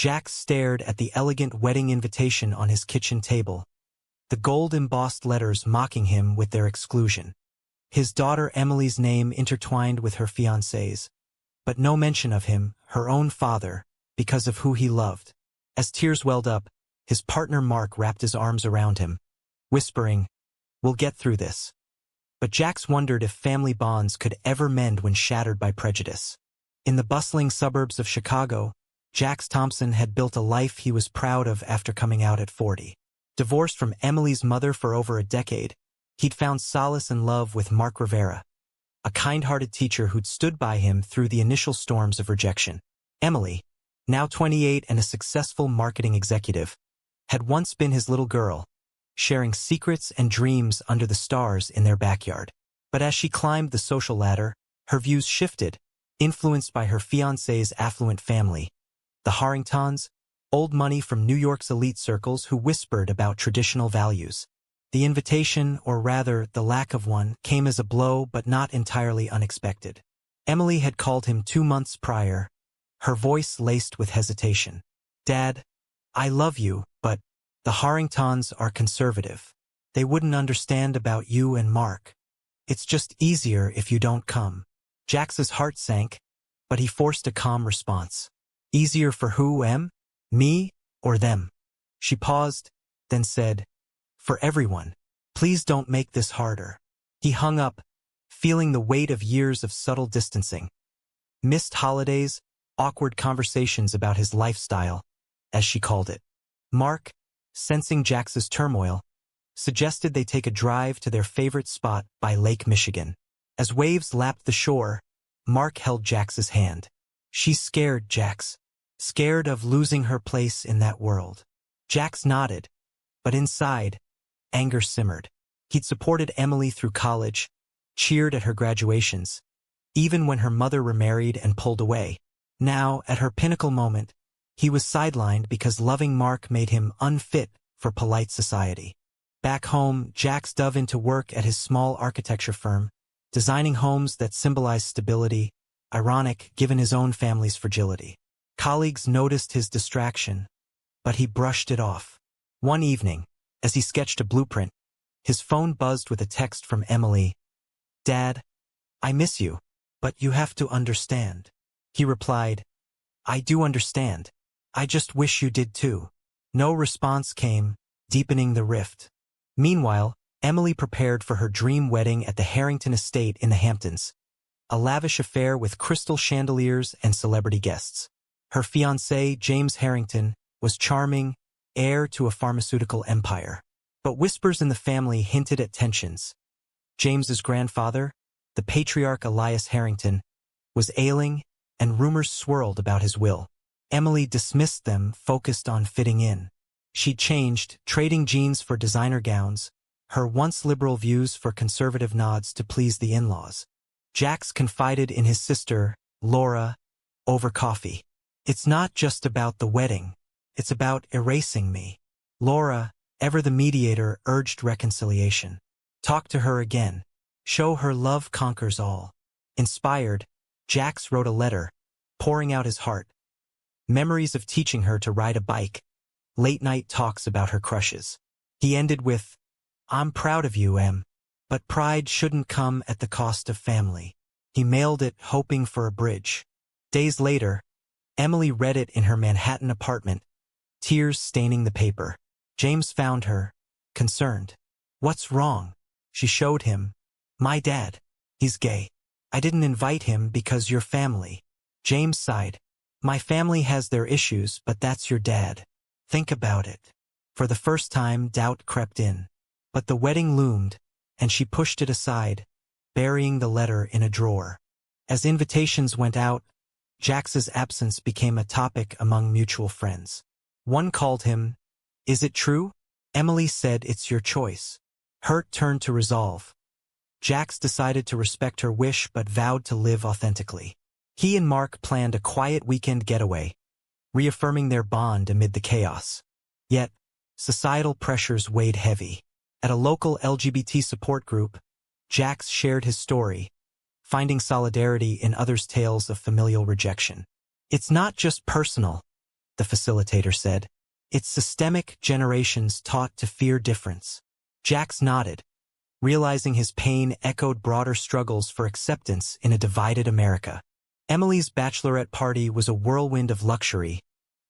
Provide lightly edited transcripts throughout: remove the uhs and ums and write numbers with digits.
Jax stared at the elegant wedding invitation on his kitchen table, the gold-embossed letters mocking him with their exclusion. His daughter Emily's name intertwined with her fiancé's, but no mention of him, her own father, because of who he loved. As tears welled up, his partner Mark wrapped his arms around him, whispering, "We'll get through this." But Jax wondered if family bonds could ever mend when shattered by prejudice. In the bustling suburbs of Chicago, Jax Thompson had built a life he was proud of after coming out at 40. Divorced from Emily's mother for over a decade, he'd found solace and love with Mark Rivera, a kind-hearted teacher who'd stood by him through the initial storms of rejection. Emily, now 28 and a successful marketing executive, had once been his little girl, sharing secrets and dreams under the stars in their backyard. But as she climbed the social ladder, her views shifted, influenced by her fiancé's affluent family, the Harringtons, old money from New York's elite circles who whispered about traditional values. The invitation, or rather the lack of one, came as a blow but not entirely unexpected. Emily had called him 2 months prior, her voice laced with hesitation. "Dad, I love you, but the Harringtons are conservative. They wouldn't understand about you and Mark. It's just easier if you don't come." Jax's heart sank, but he forced a calm response. "Easier for who, Em? Me or them?" She paused, then said, "For everyone. Please don't make this harder." He hung up, feeling the weight of years of subtle distancing. Missed holidays, awkward conversations about his lifestyle, as she called it. Mark, sensing Jax's turmoil, suggested they take a drive to their favorite spot by Lake Michigan. As waves lapped the shore, Mark held Jax's hand. "She's scared, Jax. Scared of losing her place in that world." Jax nodded, but inside, anger simmered. He'd supported Emily through college, cheered at her graduations, even when her mother remarried and pulled away. Now, at her pinnacle moment, he was sidelined because loving Mark made him unfit for polite society. Back home, Jax dove into work at his small architecture firm, designing homes that symbolized stability, ironic given his own family's fragility. Colleagues noticed his distraction, but he brushed it off. One evening, as he sketched a blueprint, his phone buzzed with a text from Emily. "Dad, I miss you, but you have to understand." He replied, "I do understand. I just wish you did too." No response came, deepening the rift. Meanwhile, Emily prepared for her dream wedding at the Harrington estate in the Hamptons, a lavish affair with crystal chandeliers and celebrity guests. Her fiancé, James Harrington, was charming, heir to a pharmaceutical empire. But whispers in the family hinted at tensions. James's grandfather, the patriarch Elias Harrington, was ailing, and rumors swirled about his will. Emily dismissed them, focused on fitting in. She'd changed, trading jeans for designer gowns, her once liberal views for conservative nods to please the in-laws. Jax confided in his sister, Laura, over coffee. "It's not just about the wedding. It's about erasing me." Laura, ever the mediator, urged reconciliation. "Talk to her again. Show her love conquers all." Inspired, Jax wrote a letter, pouring out his heart. Memories of teaching her to ride a bike, late-night talks about her crushes. He ended with, "I'm proud of you, Em, but pride shouldn't come at the cost of family." He mailed it, hoping for a bridge. Days later, Emily read it in her Manhattan apartment, tears staining the paper. James found her, concerned. "What's wrong?" She showed him. "My dad. He's gay. I didn't invite him because you're family." James sighed. "My family has their issues, but that's your dad. Think about it." For the first time, doubt crept in. But the wedding loomed, and she pushed it aside, burying the letter in a drawer. As invitations went out, Jax's absence became a topic among mutual friends. One called him, "Is it true?" Emily said, "It's your choice." Hurt turned to resolve. Jax decided to respect her wish but vowed to live authentically. He and Mark planned a quiet weekend getaway, reaffirming their bond amid the chaos. Yet, societal pressures weighed heavy. At a local LGBT support group, Jax shared his story, finding solidarity in others' tales of familial rejection. "It's not just personal. the facilitator said. It's systemic, generations taught to fear difference. Jax nodded, realizing his pain echoed broader struggles for acceptance in a divided America. Emily's bachelorette party was a whirlwind of luxury,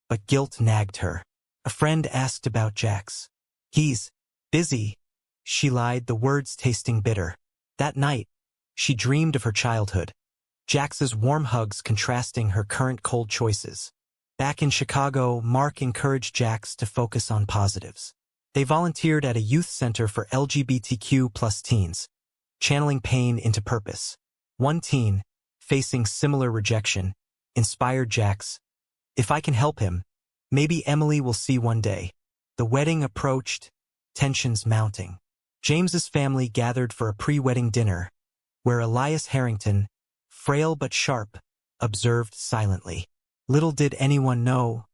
but guilt nagged her. A friend asked about Jax. He's busy, she lied, the words tasting bitter. That night, she dreamed of her childhood, Jax's warm hugs contrasting her current cold choices. Back in Chicago, Mark encouraged Jax to focus on positives. They volunteered at a youth center for LGBTQ+ teens, channeling pain into purpose. One teen, facing similar rejection, inspired Jax. If I can help him, maybe Emily will see one day. The wedding approached, tensions mounting. James's family gathered for a pre-wedding dinner, where Elias Harrington, frail but sharp, observed silently. Little did anyone know,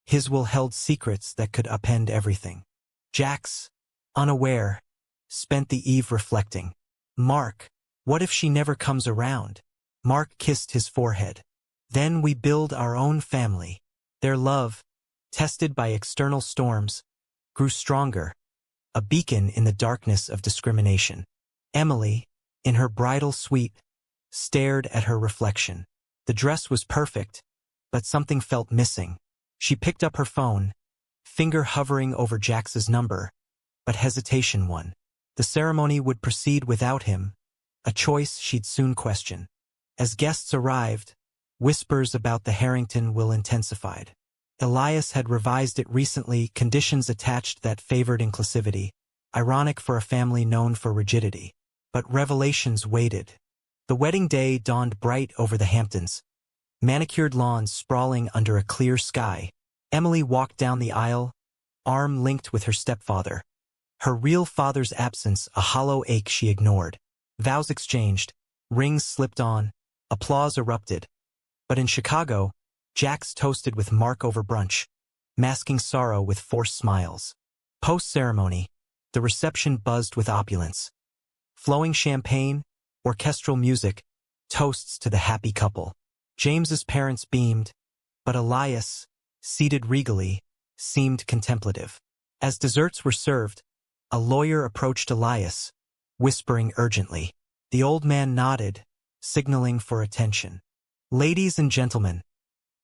his will held secrets that could upend everything. Jax, unaware, spent the eve reflecting. Mark, what if she never comes around? Mark kissed his forehead. Then we build our own family. Their love, tested by external storms, grew stronger, a beacon in the darkness of discrimination. Emily, in her bridal suite, stared at her reflection. The dress was perfect, but something felt missing. She picked up her phone, finger hovering over Jax's number, but hesitation won. The ceremony would proceed without him, a choice she'd soon question. As guests arrived, whispers about the Harrington will intensified. Elias had revised it recently, conditions attached that favored inclusivity, ironic for a family known for rigidity. But revelations waited. The wedding day dawned bright over the Hamptons, manicured lawns sprawling under a clear sky. Emily walked down the aisle, arm linked with her stepfather. Her real father's absence a hollow ache she ignored. Vows exchanged, rings slipped on, applause erupted. But in Chicago, Jax toasted with Mark over brunch, masking sorrow with forced smiles. Post-ceremony, the reception buzzed with opulence. Flowing champagne, orchestral music, toasts to the happy couple. James's parents beamed, but Elias, seated regally, seemed contemplative. As desserts were served, a lawyer approached Elias, whispering urgently. The old man nodded, signaling for attention. Ladies and gentlemen,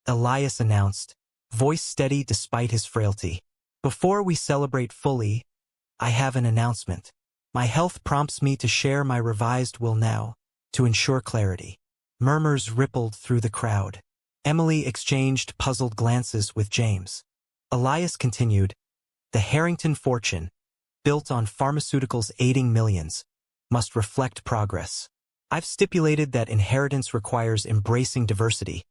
Elias announced, voice steady despite his frailty. Before we celebrate fully, I have an announcement. My health prompts me to share my revised will now, to ensure clarity. Murmurs rippled through the crowd. Emily exchanged puzzled glances with James. Elias continued, the Harrington fortune, built on pharmaceuticals aiding millions, must reflect progress. I've stipulated that inheritance requires embracing diversity.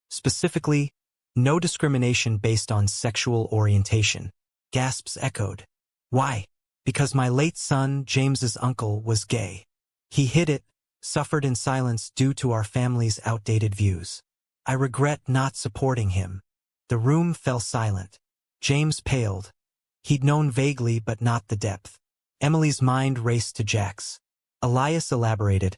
Specifically, no discrimination based on sexual orientation. Gasps echoed. Why? Because my late son, James's uncle, was gay. He hid it, suffered in silence due to our family's outdated views. I regret not supporting him. The room fell silent. James paled. He'd known vaguely but not the depth. Emily's mind raced to Jax. Elias elaborated.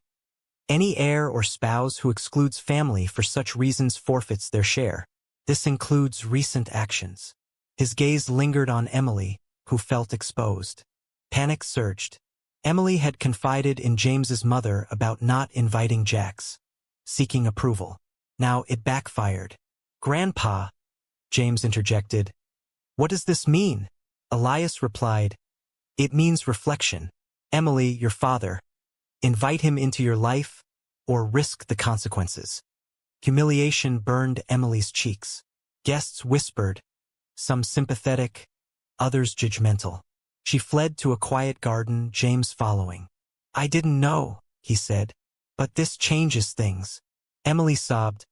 Any heir or spouse who excludes family for such reasons forfeits their share. This includes recent actions. His gaze lingered on Emily, who felt exposed. Panic surged. Emily had confided in James's mother about not inviting Jax, seeking approval. Now it backfired. Grandpa, James interjected. What does this mean? Elias replied. It means reflection. Emily, your father. Invite him into your life, or risk the consequences. Humiliation burned Emily's cheeks. Guests whispered, some sympathetic, others judgmental. She fled to a quiet garden, James following. I didn't know, he said, but this changes things. Emily sobbed.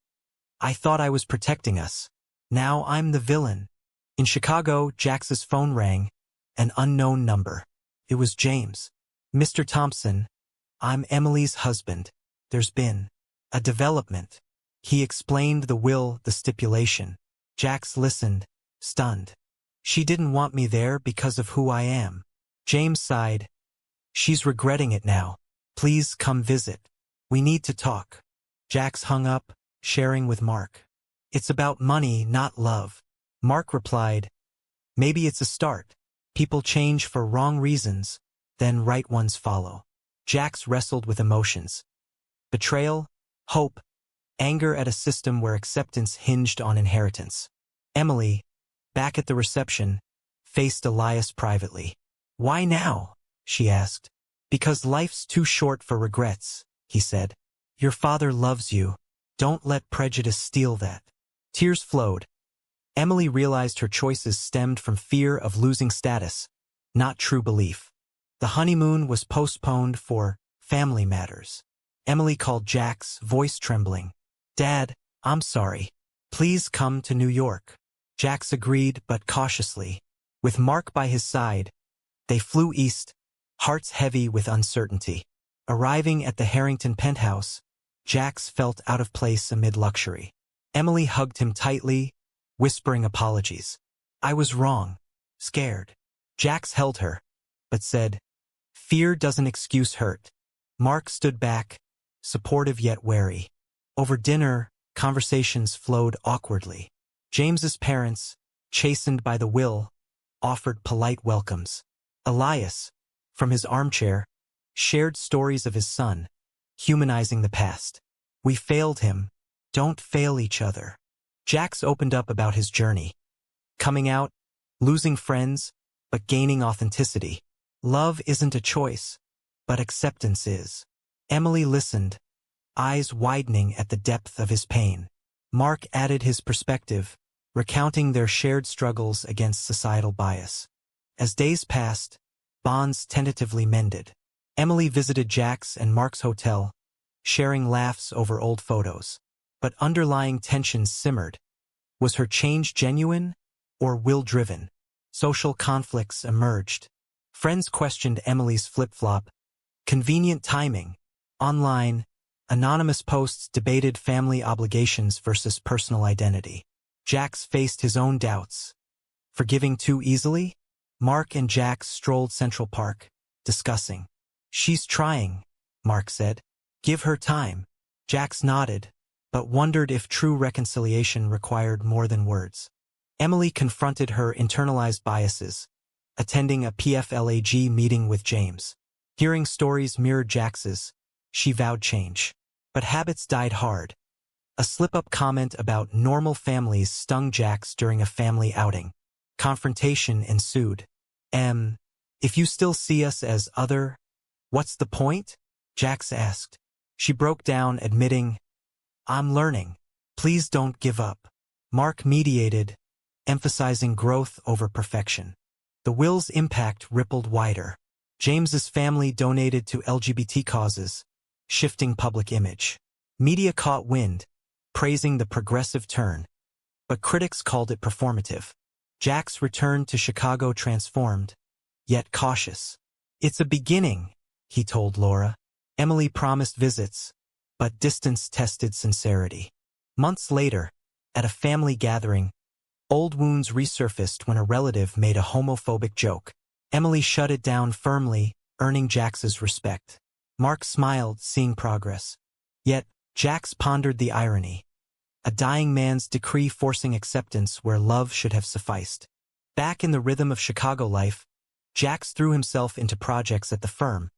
I thought I was protecting us. Now I'm the villain. In Chicago, Jax's phone rang, an unknown number. It was James. Mr. Thompson, I'm Emily's husband. There's been a development. He explained the will, the stipulation. Jax listened, stunned. She didn't want me there because of who I am. James sighed. She's regretting it now. Please come visit. We need to talk. Jax hung up, sharing with Mark. It's about money, not love. Mark replied, "Maybe it's a start. People change for wrong reasons, then right ones follow." Jax wrestled with emotions. Betrayal, hope, anger at a system where acceptance hinged on inheritance. Emily, back at the reception, faced Elias privately. "Why now?" she asked. "Because life's too short for regrets," he said. "Your father loves you. Don't let prejudice steal that." Tears flowed. Emily realized her choices stemmed from fear of losing status, not true belief. The honeymoon was postponed for family matters. Emily called Jax, voice trembling. "Dad, I'm sorry. Please come to New York." Jax agreed, but cautiously. With Mark by his side, they flew east, hearts heavy with uncertainty. Arriving at the Harrington penthouse, Jax felt out of place amid luxury. Emily hugged him tightly, whispering apologies. "I was wrong. Scared." Jax held her, but said, "Fear doesn't excuse hurt." Mark stood back, supportive yet wary. Over dinner, conversations flowed awkwardly. James's parents, chastened by the will, offered polite welcomes. Elias, from his armchair, shared stories of his son, humanizing the past. "We failed him. Don't fail each other." Jax opened up about his journey. Coming out, losing friends, but gaining authenticity. Love isn't a choice, but acceptance is. Emily listened, eyes widening at the depth of his pain. Mark added his perspective, recounting their shared struggles against societal bias. As days passed, bonds tentatively mended. Emily visited Jax and Mark's hotel, sharing laughs over old photos. But underlying tensions simmered. Was her change genuine or will-driven? Social conflicts emerged. Friends questioned Emily's flip-flop. Convenient timing. Online, anonymous posts debated family obligations versus personal identity. Jax faced his own doubts. Forgiving too easily? Mark and Jax strolled Central Park, discussing. "She's trying," Mark said. "Give her time." Jax nodded, but wondered if true reconciliation required more than words. Emily confronted her internalized biases, attending a PFLAG meeting with James. Hearing stories mirrored Jax's, she vowed change. But habits died hard. A slip-up comment about normal families stung Jax during a family outing. Confrontation ensued. If you still see us as other, what's the point?" Jax asked. She broke down, admitting, "I'm learning. Please don't give up." Mark mediated, emphasizing growth over perfection. The will's impact rippled wider. James's family donated to LGBT causes, shifting public image. Media caught wind, praising the progressive turn, but critics called it performative. Jax returned to Chicago transformed, yet cautious. "It's a beginning," he told Laura. Emily promised visits, but distance tested sincerity. Months later, at a family gathering, old wounds resurfaced when a relative made a homophobic joke. Emily shut it down firmly, earning Jax's respect. Mark smiled, seeing progress. Yet, Jax pondered the irony. A dying man's decree forcing acceptance where love should have sufficed. Back in the rhythm of Chicago life, Jax threw himself into projects at the firm,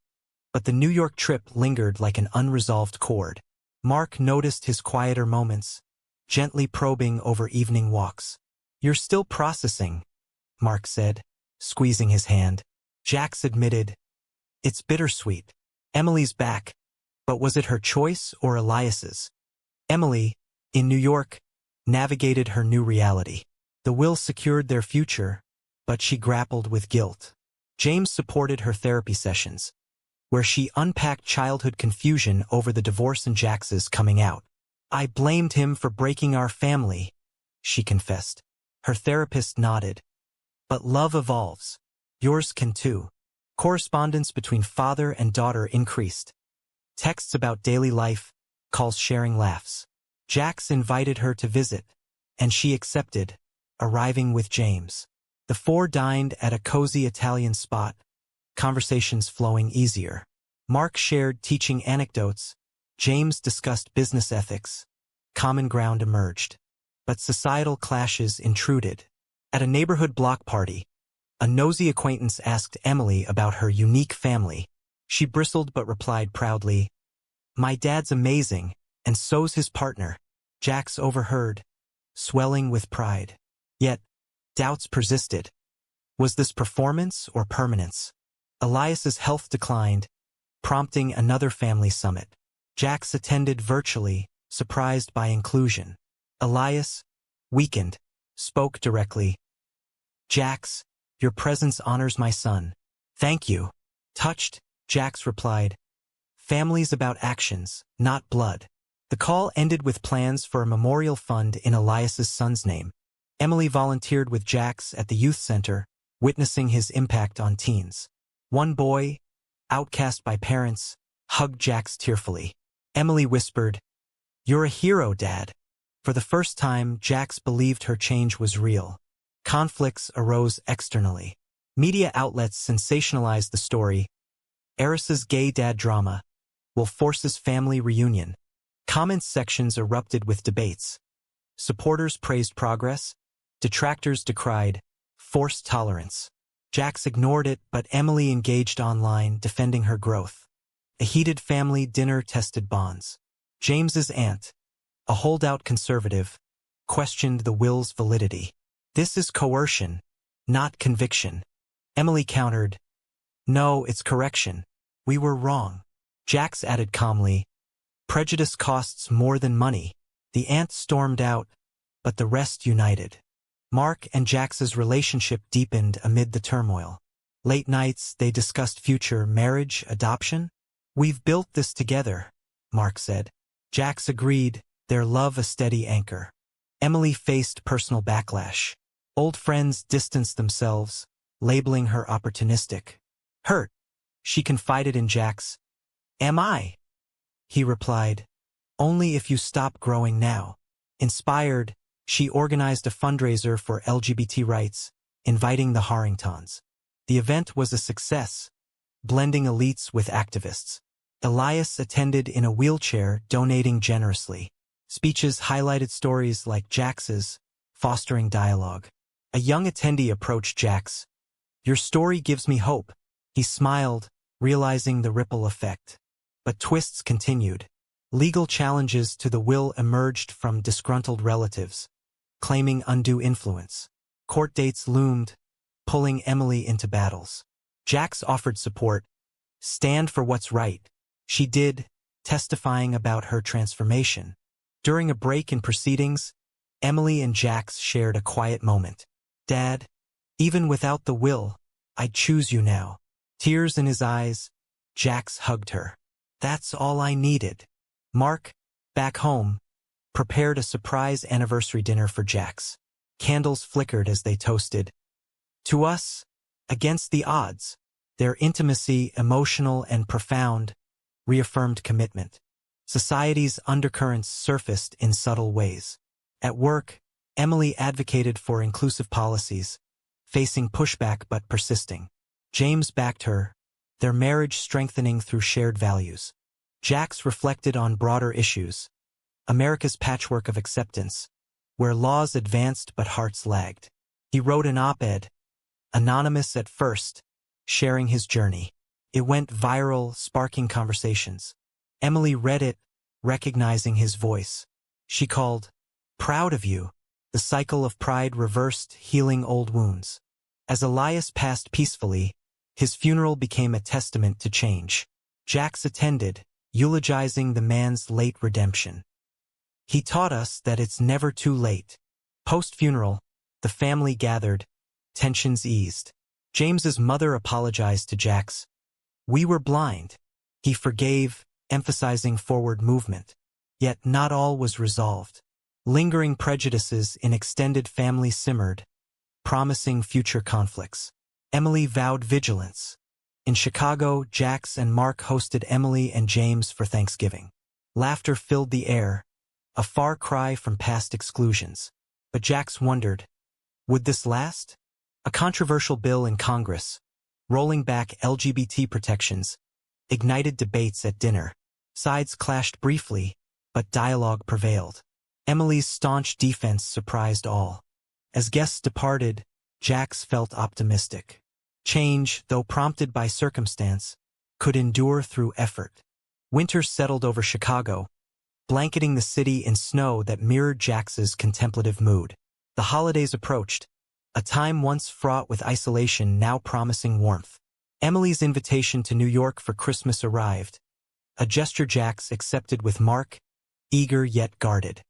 but the New York trip lingered like an unresolved chord. Mark noticed his quieter moments, gently probing over evening walks. "You're still processing," Mark said, squeezing his hand. Jax admitted, "It's bittersweet." Emily's back, but was it her choice or Elias's? Emily, in New York, navigated her new reality. The will secured their future, but she grappled with guilt. James supported her therapy sessions, where she unpacked childhood confusion over the divorce and Jax's coming out. "I blamed him for breaking our family," she confessed. Her therapist nodded. "But love evolves. Yours can too." Correspondence between father and daughter increased. Texts about daily life, calls sharing laughs. Jax invited her to visit, and she accepted, arriving with James. The four dined at a cozy Italian spot, conversations flowing easier. Mark shared teaching anecdotes, James discussed business ethics. Common ground emerged. But societal clashes intruded. At a neighborhood block party, a nosy acquaintance asked Emily about her unique family. She bristled but replied proudly, "My dad's amazing, and so's his partner." Jax overheard, swelling with pride. Yet, doubts persisted. Was this performance or permanence? Elias's health declined, prompting another family summit. Jax attended virtually, surprised by inclusion. Elias, weakened, spoke directly. "Jax, your presence honors my son." "Thank you." Touched, Jax replied, "Family's about actions, not blood." The call ended with plans for a memorial fund in Elias's son's name. Emily volunteered with Jax at the youth center, witnessing his impact on teens. One boy, outcast by parents, hugged Jax tearfully. Emily whispered, "You're a hero, Dad." For the first time, Jax believed her change was real. Conflicts arose externally. Media outlets sensationalized the story. Eris's gay dad drama will force his family reunion. Comments sections erupted with debates. Supporters praised progress. Detractors decried forced tolerance. Jax ignored it, but Emily engaged online, defending her growth. A heated family dinner tested bonds. James's aunt, a holdout conservative, questioned the will's validity. "This is coercion, not conviction." Emily countered, "No, it's correction. We were wrong." Jax added calmly, "Prejudice costs more than money." The aunt stormed out, but the rest united. Mark and Jax's relationship deepened amid the turmoil. Late nights, they discussed future marriage, adoption. "We've built this together," Mark said. Jax agreed, their love a steady anchor. Emily faced personal backlash. Old friends distanced themselves, labeling her opportunistic. Hurt, she confided in Jax. "Am I?" He replied, "Only if you stop growing now." Inspired, she organized a fundraiser for LGBT rights, inviting the Harringtons. The event was a success, blending elites with activists. Elias attended in a wheelchair, donating generously. Speeches highlighted stories like Jax's, fostering dialogue. A young attendee approached Jax. "Your story gives me hope." He smiled, realizing the ripple effect. But twists continued. Legal challenges to the will emerged from disgruntled relatives, claiming undue influence. Court dates loomed, pulling Emily into battles. Jax offered support. "Stand for what's right." She did, testifying about her transformation. During a break in proceedings, Emily and Jax shared a quiet moment. "Dad, even without the will, I'd choose you now." Tears in his eyes, Jax hugged her. "That's all I needed." Mark, back home, prepared a surprise anniversary dinner for Jax. Candles flickered as they toasted. "To us, against the odds." Their intimacy, emotional and profound, reaffirmed commitment. Society's undercurrents surfaced in subtle ways. At work, Emily advocated for inclusive policies, facing pushback but persisting. James backed her, their marriage strengthening through shared values. Jax reflected on broader issues, America's patchwork of acceptance, where laws advanced but hearts lagged. He wrote an op-ed, anonymous at first, sharing his journey. It went viral, sparking conversations. Emily read it, recognizing his voice. She called, "Proud of you." The cycle of pride reversed, healing old wounds. As Elias passed peacefully, his funeral became a testament to change. Jax attended, eulogizing the man's late redemption. "He taught us that it's never too late." Post-funeral, the family gathered, tensions eased. James's mother apologized to Jax. "We were blind." He forgave, emphasizing forward movement. Yet not all was resolved. Lingering prejudices in extended family simmered, promising future conflicts. Emily vowed vigilance. In Chicago, Jax and Mark hosted Emily and James for Thanksgiving. Laughter filled the air, a far cry from past exclusions. But Jax wondered, would this last? A controversial bill in Congress, rolling back LGBT protections, ignited debates at dinner. Sides clashed briefly, but dialogue prevailed. Emily's staunch defense surprised all. As guests departed, Jax felt optimistic. Change, though prompted by circumstance, could endure through effort. Winter settled over Chicago, blanketing the city in snow that mirrored Jax's contemplative mood. The holidays approached, a time once fraught with isolation now promising warmth. Emily's invitation to New York for Christmas arrived, a gesture Jax accepted with Mark, eager yet guarded.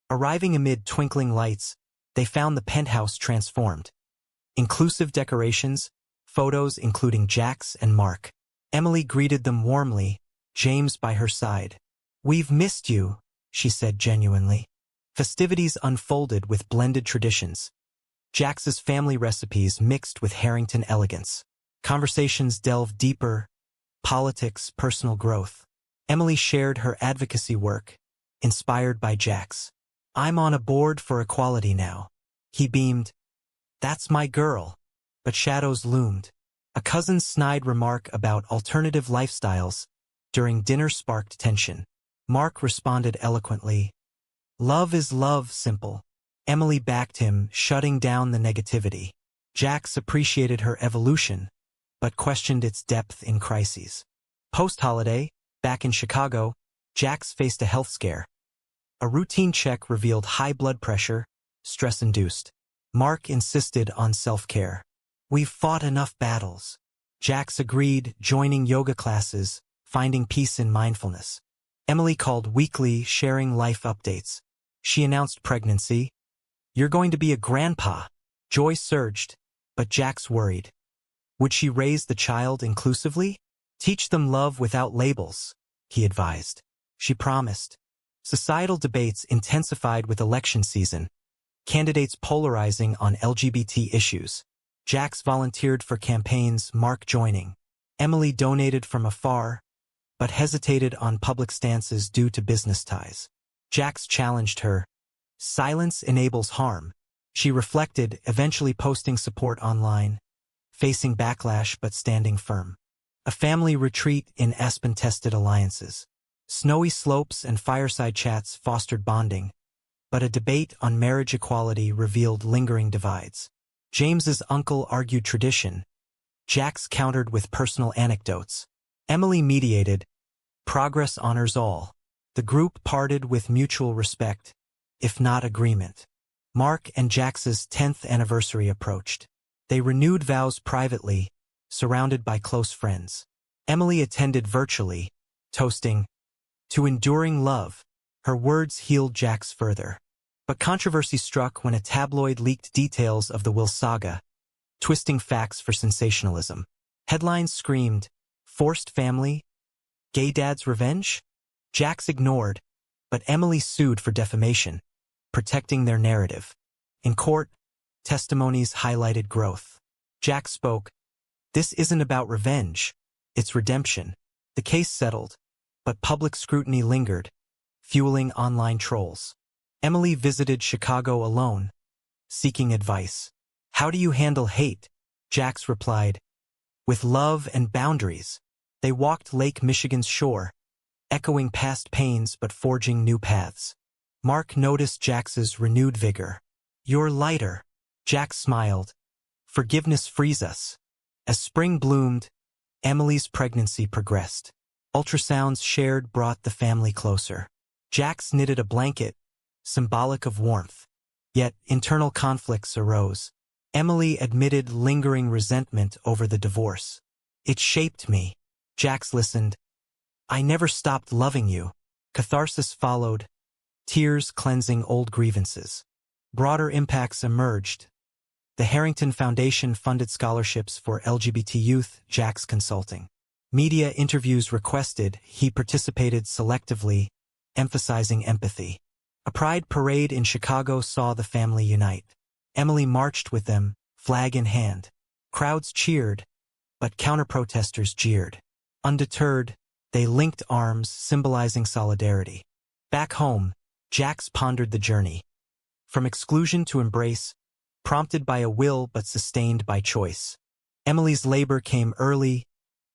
Arriving amid twinkling lights, they found the penthouse transformed. Inclusive decorations, photos including Jax and Mark. Emily greeted them warmly, James by her side. "We've missed you," she said genuinely. Festivities unfolded with blended traditions. Jax's family recipes mixed with Harrington elegance. Conversations delved deeper, politics, personal growth. Emily shared her advocacy work, inspired by Jax. "I'm on a board for equality now." He beamed. "That's my girl." But shadows loomed. A cousin's snide remark about alternative lifestyles during dinner sparked tension. Mark responded eloquently. "Love is love, simple." Emily backed him, shutting down the negativity. Jax appreciated her evolution, but questioned its depth in crises. Post-holiday, back in Chicago, Jax faced a health scare. A routine check revealed high blood pressure, stress-induced. Mark insisted on self-care. "We've fought enough battles." Jax agreed, joining yoga classes, finding peace in mindfulness. Emily called weekly, sharing life updates. She announced pregnancy. "You're going to be a grandpa." Joy surged, but Jax worried. Would she raise the child inclusively? "Teach them love without labels," he advised. She promised. Societal debates intensified with election season, candidates polarizing on LGBT issues. Jax volunteered for campaigns, Mark joining. Emily donated from afar, but hesitated on public stances due to business ties. Jax challenged her. "Silence enables harm." She reflected, eventually posting support online, facing backlash but standing firm. A family retreat in Aspen tested alliances. Snowy slopes and fireside chats fostered bonding, but a debate on marriage equality revealed lingering divides. James's uncle argued tradition. Jax countered with personal anecdotes. Emily mediated. Progress honors all. The group parted with mutual respect, if not agreement. Mark and Jax's 10th anniversary approached. They renewed vows privately, surrounded by close friends. Emily attended virtually, toasting, "To enduring love." Her words healed Jax further. But controversy struck when a tabloid leaked details of the Will saga, twisting facts for sensationalism. Headlines screamed, "Forced family? Gay dad's revenge?" Jax ignored, but Emily sued for defamation, protecting their narrative. In court, testimonies highlighted growth. Jax spoke, "This isn't about revenge, it's redemption." The case settled, but public scrutiny lingered, fueling online trolls. Emily visited Chicago alone, seeking advice. "How do you handle hate?" Jax replied, "With love and boundaries." They walked Lake Michigan's shore, echoing past pains but forging new paths. Mark noticed Jax's renewed vigor. "You're lighter." Jax smiled. "Forgiveness frees us." As spring bloomed, Emily's pregnancy progressed. Ultrasounds shared brought the family closer. Jax knitted a blanket, symbolic of warmth. Yet internal conflicts arose. Emily admitted lingering resentment over the divorce. "It shaped me." Jax listened. "I never stopped loving you." Catharsis followed, tears cleansing old grievances. Broader impacts emerged. The Harrington Foundation funded scholarships for LGBT youth, Jax consulting. Media interviews requested, he participated selectively, emphasizing empathy. A pride parade in Chicago saw the family unite. Emily marched with them, flag in hand. Crowds cheered, but counter-protesters jeered. Undeterred, they linked arms, symbolizing solidarity. Back home, Jax pondered the journey. From exclusion to embrace, prompted by a will but sustained by choice. Emily's labor came early,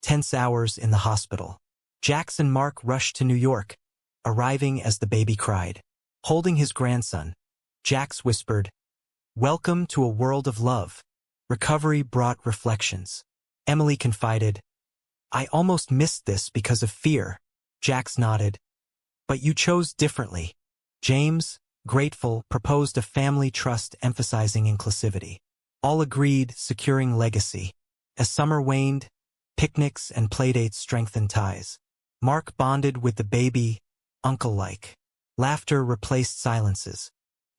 tense hours in the hospital. Jax and Mark rushed to New York, arriving as the baby cried. Holding his grandson, Jax whispered, Welcome to a world of love. Recovery brought reflections. Emily confided, I almost missed this because of fear. Jax nodded. But you chose differently. James, grateful, proposed a family trust emphasizing inclusivity. All agreed, securing legacy. As summer waned, picnics and playdates strengthened ties. Mark bonded with the baby, uncle-like. Laughter replaced silences.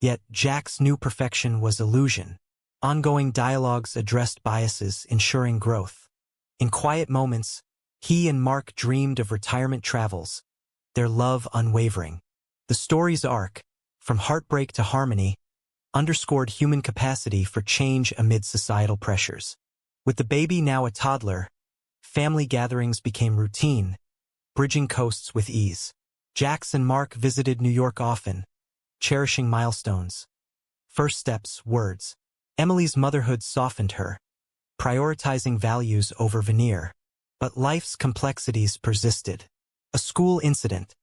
Yet Jack's new perfection was illusion. Ongoing dialogues addressed biases, ensuring growth. In quiet moments, he and Mark dreamed of retirement travels, their love unwavering. The story's arc, from heartbreak to harmony, underscored human capacity for change amid societal pressures. With the baby now a toddler, family gatherings became routine, bridging coasts with ease. Jax and Mark visited New York often, cherishing milestones. First steps, words. Emily's motherhood softened her, prioritizing values over veneer. But life's complexities persisted. A school incident,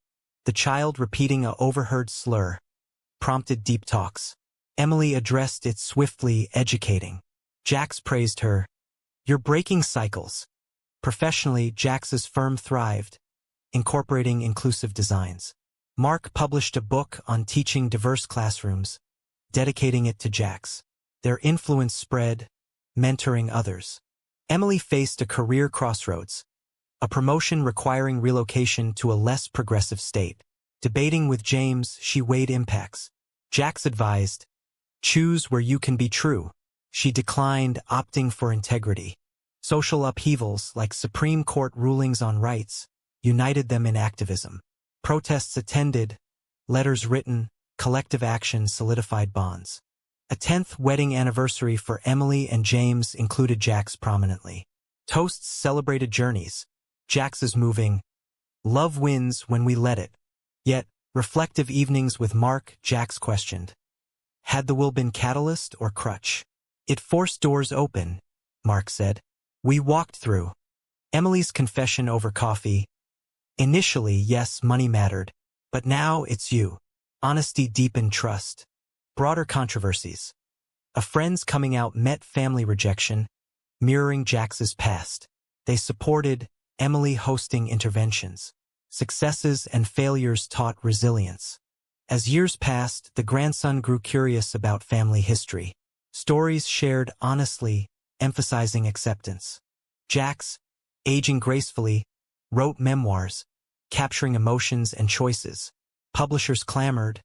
the child repeating a overheard slur, prompted deep talks. Emily addressed it swiftly, educating. Jax praised her. You're breaking cycles. Professionally, Jax's firm thrived, incorporating inclusive designs. Mark published a book on teaching diverse classrooms, dedicating it to Jax. Their influence spread, mentoring others. Emily faced a career crossroads, a promotion requiring relocation to a less progressive state. Debating with James, she weighed impacts. Jax advised, choose where you can be true. She declined, opting for integrity. Social upheavals, like Supreme Court rulings on rights, united them in activism. Protests attended, letters written, collective action solidified bonds. A 10th wedding anniversary for Emily and James included Jax prominently. Toasts celebrated journeys. Jax's moving, love wins when we let it. Yet, reflective evenings with Mark, Jax questioned, had the will been catalyst or crutch? It forced doors open, Mark said. We walked through. Emily's confession over coffee. Initially, yes, money mattered, but now it's you. Honesty deepened trust. Broader controversies. A friend's coming out met family rejection, mirroring Jax's past. They supported Emily hosting interventions. Successes and failures taught resilience. As years passed, the grandson grew curious about family history. Stories shared honestly, emphasizing acceptance. Jax, aging gracefully, wrote memoirs, capturing emotions and choices. Publishers clamored,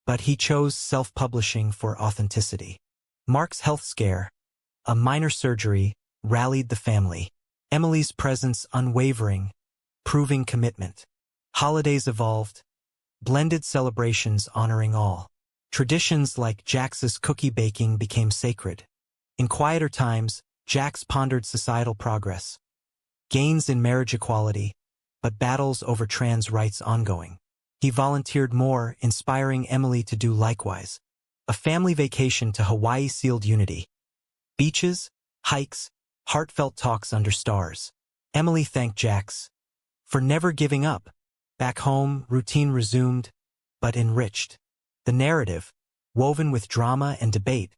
but he chose self-publishing for authenticity. Mark's health scare, a minor surgery, rallied the family. Emily's presence unwavering, proving commitment. Holidays evolved, blended celebrations honoring all. Traditions like Jax's cookie baking became sacred. In quieter times, Jax pondered societal progress. Gains in marriage equality, but battles over trans rights ongoing. He volunteered more, inspiring Emily to do likewise. A family vacation to Hawaii sealed unity. Beaches, hikes, heartfelt talks under stars. Emily thanked Jax for never giving up. Back home, routine resumed, but enriched. The narrative, woven with drama and debate,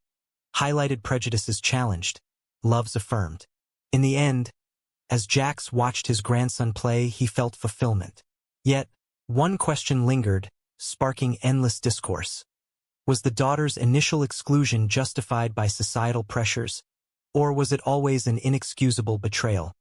highlighted prejudices challenged, loves affirmed. In the end, as Jax watched his grandson play, he felt fulfillment. Yet, one question lingered, sparking endless discourse. Was the daughter's initial exclusion justified by societal pressures, or was it always an inexcusable betrayal?